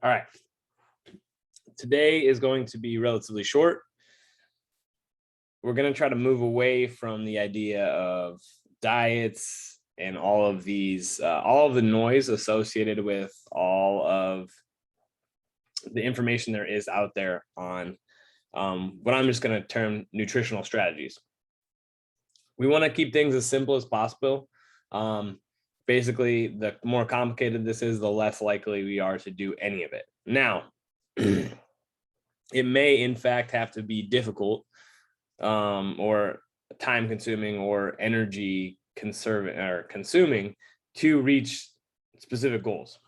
All right. Today is going to be relatively short. We're going to try to move away from the idea of diets and all of these, all of the noise associated with all of the information there is out there on what I'm just going to term nutritional strategies. We want to keep things as simple as possible. Basically, the more complicated this is, the less likely we are to do any of it. Now, it may in fact have to be difficult or time consuming or energy consuming to reach specific goals.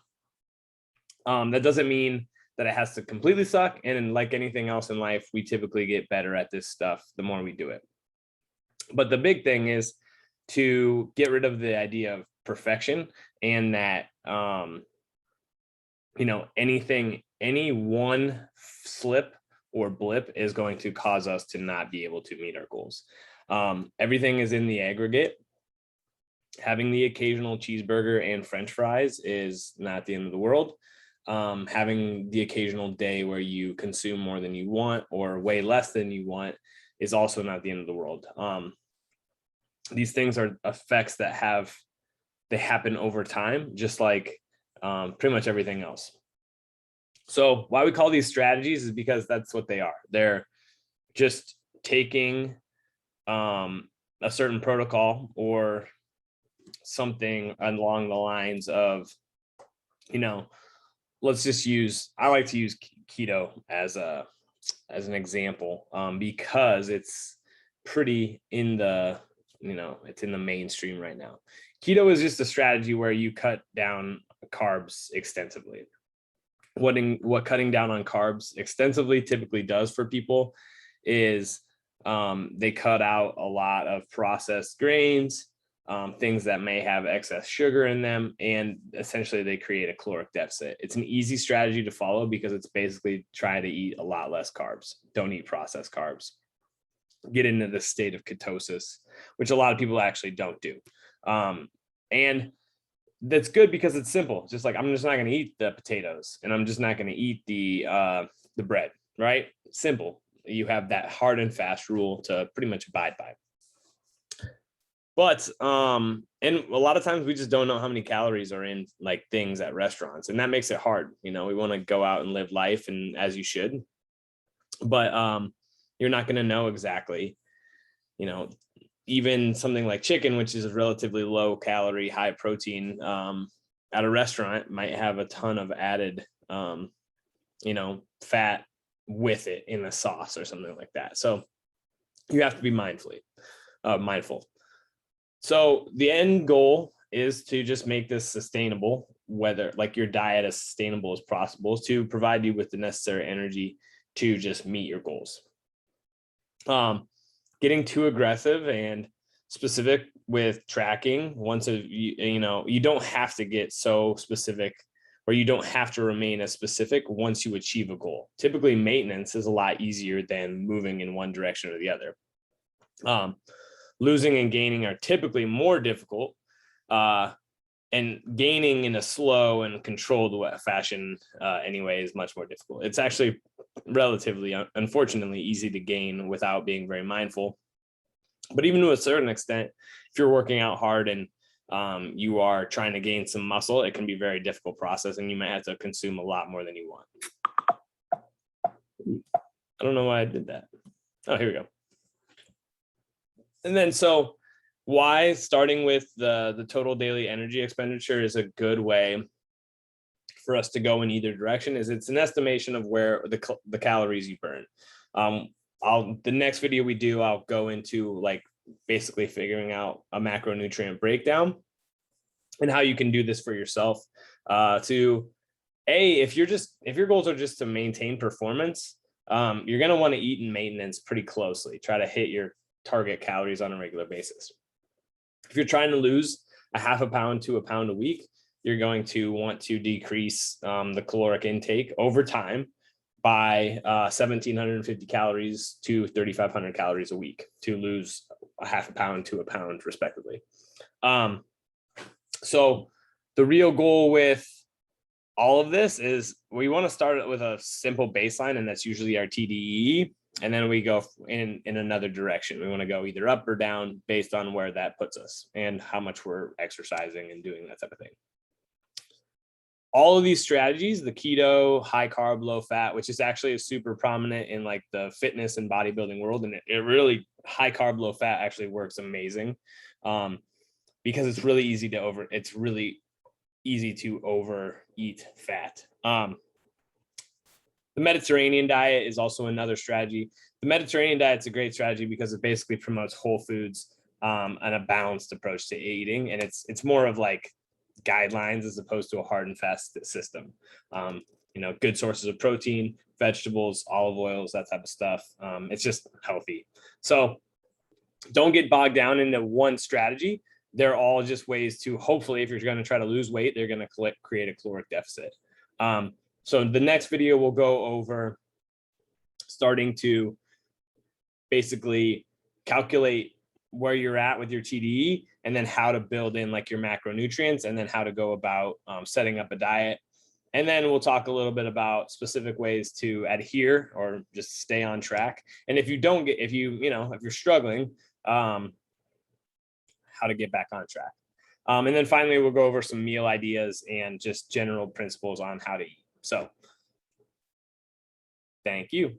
That doesn't mean that it has to completely suck. And like anything else in life, we typically get better at this stuff the more we do it. But the big thing is to get rid of the idea of perfection and that, any one slip or blip is going to cause us to not be able to meet our goals. Everything is in the aggregate. Having the occasional cheeseburger and French fries is not the end of the world. Having the occasional day where you consume more than you want or way less than you want is also not the end of the world. These things are effects that happen over time, just like pretty much everything else. So why we call these strategies is because that's what they are. They're just taking a certain protocol or something along the lines of, I like to use keto as an example because it's pretty in the, it's in the mainstream right now. Keto is just a strategy where you cut down carbs extensively. What cutting down on carbs extensively typically does for people is they cut out a lot of processed grains, things that may have excess sugar in them, and essentially they create a caloric deficit. It's an easy strategy to follow because it's basically try to eat a lot less carbs. Don't eat processed carbs. Get into the state of ketosis, which a lot of people actually don't do. And that's good because it's simple. Just like, I'm just not going to eat the potatoes and I'm just not going to eat the bread, right? Simple. You have that hard and fast rule to pretty much abide by. But, and a lot of times we just don't know how many calories are in like things at restaurants, and that makes it hard. We want to go out and live life, and as you should, but, you're not going to know exactly, even something like chicken, which is a relatively low calorie, high protein, at a restaurant might have a ton of added, fat with it in the sauce or something like that. So you have to be mindful. So the end goal is to just make this sustainable, whether like your diet as sustainable as possible, to provide you with the necessary energy to just meet your goals. Getting too aggressive and specific with tracking, you don't have to get so specific, or you don't have to remain as specific once you achieve a goal. Typically maintenance is a lot easier than moving in one direction or the other. Losing and gaining are typically more difficult, and gaining in a slow and controlled fashion anyway is much more difficult. It's actually relatively, unfortunately, easy to gain without being very mindful. But even to a certain extent, if you're working out hard and you are trying to gain some muscle, it can be a very difficult process, and you might have to consume a lot more than you want. I don't know why I did that. Oh, here we go. And then, so why starting with the total daily energy expenditure is a good way for us to go in either direction is it's an estimation of where the calories you burn. The next video we do, I'll go into like basically figuring out a macronutrient breakdown and how you can do this for yourself. If your goals are just to maintain performance, you're going to want to eat in maintenance pretty closely. Try to hit your target calories on a regular basis. If you're trying to lose a half a pound to a pound a week, you're going to want to decrease the caloric intake over time by 1,750 calories to 3,500 calories a week to lose a half a pound to a pound, respectively. So the real goal with all of this is we want to start with a simple baseline, and that's usually our TDEE. And then we go in another direction. We want to go either up or down based on where that puts us and how much we're exercising and doing that type of thing. All of these strategies, the keto, high carb, low fat, which is actually super prominent in like the fitness and bodybuilding world. And it really, high carb, low fat actually works amazing because it's really easy to overeat fat. The Mediterranean diet is also another strategy. The Mediterranean diet is a great strategy because it basically promotes whole foods and a balanced approach to eating. And it's more of like guidelines as opposed to a hard and fast system. Good sources of protein, vegetables, olive oils, that type of stuff. It's just healthy. So don't get bogged down into one strategy. They're all just ways to, hopefully, if you're going to try to lose weight, they're going to create a caloric deficit. So the next video will go over starting to basically calculate where you're at with your TDE, and then how to build in like your macronutrients, and then how to go about setting up a diet. And then we'll talk a little bit about specific ways to adhere or just stay on track. And if you're struggling, how to get back on track. And then finally, we'll go over some meal ideas and just general principles on how to eat. So thank you.